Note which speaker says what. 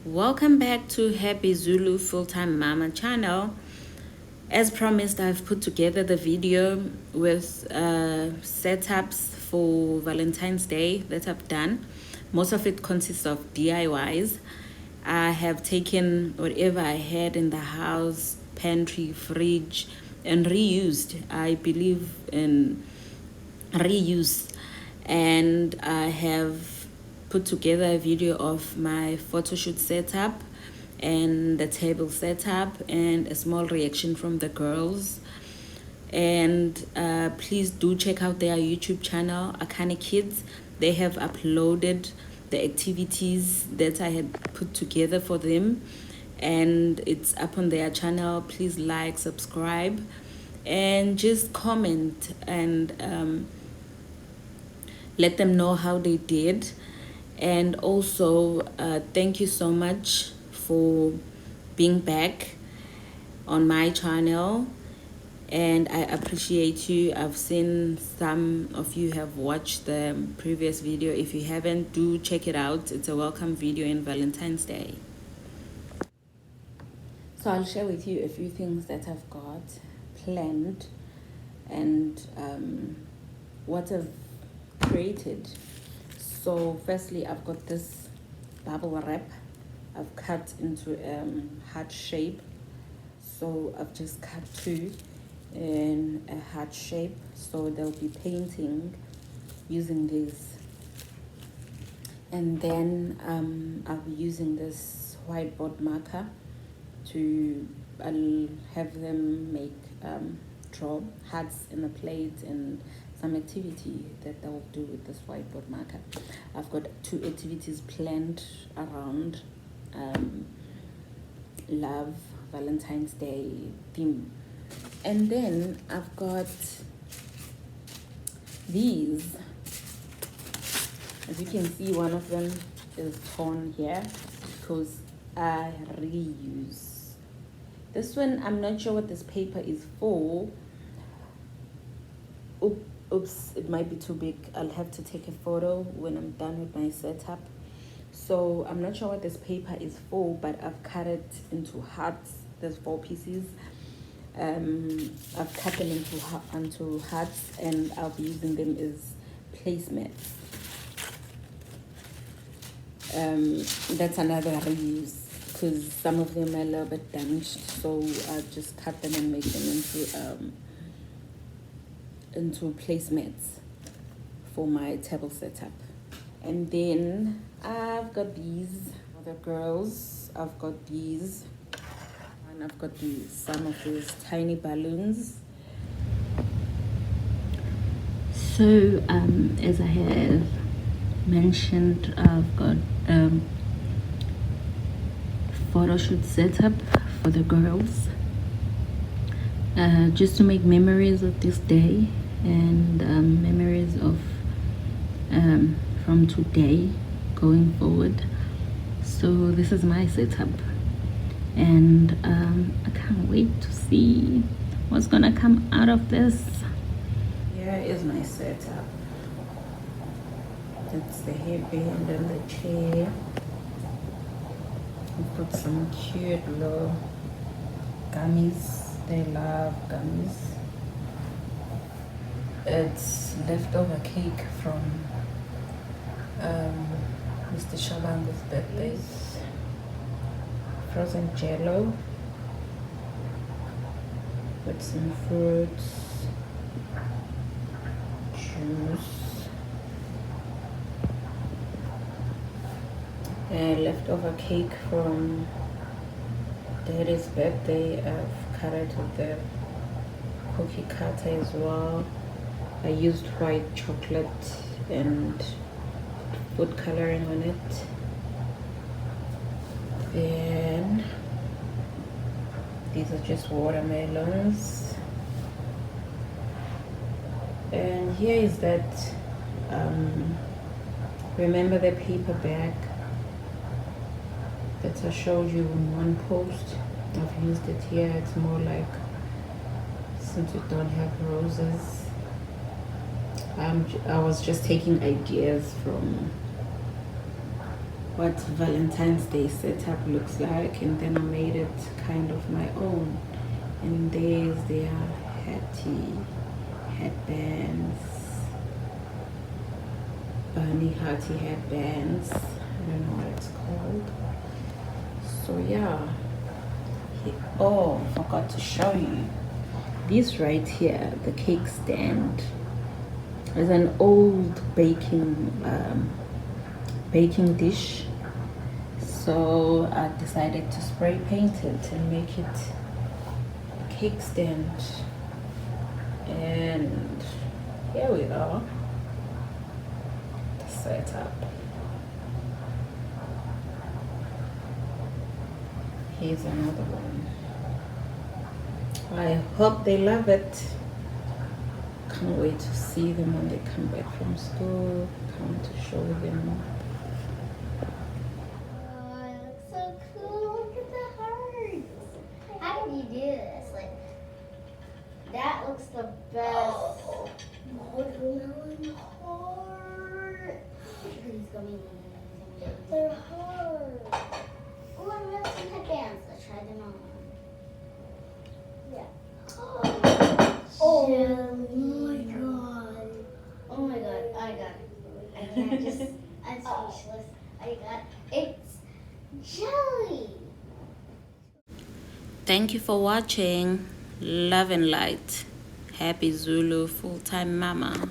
Speaker 1: Welcome back to Happy Zulu Full-Time Mama channel. As promised, I've put together the video with setups for Valentine's Day that I've done. Most of it consists of DIYs. I have taken whatever I had in the house, pantry, fridge, and reused. I believe in reuse, and I have put together a video of my photo shoot setup and the table setup and a small reaction from the girls. And please do check out their YouTube channel, akhanikids. They have uploaded the activities that I had put together for them, and it's up on their channel. Please like, subscribe, and just comment and let them know how they did. And also thank you so much for being back on my channel, and I appreciate you. I've seen some of you have watched the previous video. If you haven't, do check it out. It's a welcome video in Valentine's Day. So I'll share with you a few things that I've got planned and what I've created. So firstly, I've got this bubble wrap. I've cut into heart shape. So I've just cut two in a heart shape. So they'll be painting using this. And then I'll be using this whiteboard marker I'll have them make draw hearts in a plate and some activity that they'll do with this whiteboard marker. I've got two activities planned around love, Valentine's Day theme. And then I've got these. As you can see, one of them is torn here because I reuse. This one, I'm not sure what this paper is for. Oops, it might be too big. I'll have to take a photo when I'm done with my setup. So I'm not sure what this paper is for, but I've cut it into hearts. There's 4 pieces. I've cut them into hearts, and I'll be using them as placemats. That's another reuse because some of them are a little bit damaged, so I'll just cut them and make them into placemats for my table setup. And then I've got these for the girls. I've got these, and I've got some of these tiny balloons. So as I have mentioned, I've got photo shoot setup for the girls, just to make memories of this day and memories of from today going forward. So this is my setup, and I can't wait to see what's gonna come out of this. Here is my setup. That's the headband and the chair. I put some cute little gummies. They love gummies. It's leftover cake from Mr. Shabanga's birthday. Frozen jello with some fruits, juice, leftover cake from Daddy's birthday. I've cut it with the cookie cutter as well. I used white chocolate and food coloring on it. Then these are just watermelons. And here is that remember the paper bag that I showed you in one post? I've used it here. It's more like, since we don't have roses, I was just taking ideas from what Valentine's Day setup looks like, and then I made it kind of my own. And there's their hattie headbands, bunny hearty headbands. I don't know what it's called. So yeah. Oh, forgot to show you this right here, the cake stand. Is an old baking dish, so I decided to spray paint it and make it a cake stand. And here we are, the setup. Here's another one. I hope they love it. Can't wait to see them when they come back from school. Can't to show them.
Speaker 2: Oh, it looks so cool. Look at the hearts. How did you do this? Like, that looks the best. Watermelon heart. Look at these gummies. They're hard. Oh, I have some headbands. Let's try them on. Yeah. Oh my god. Oh my god. I got it. I can't just, I'm speechless. I got it. It's jelly.
Speaker 1: Thank you for watching. Love and light. Happy Zulu full-time mama.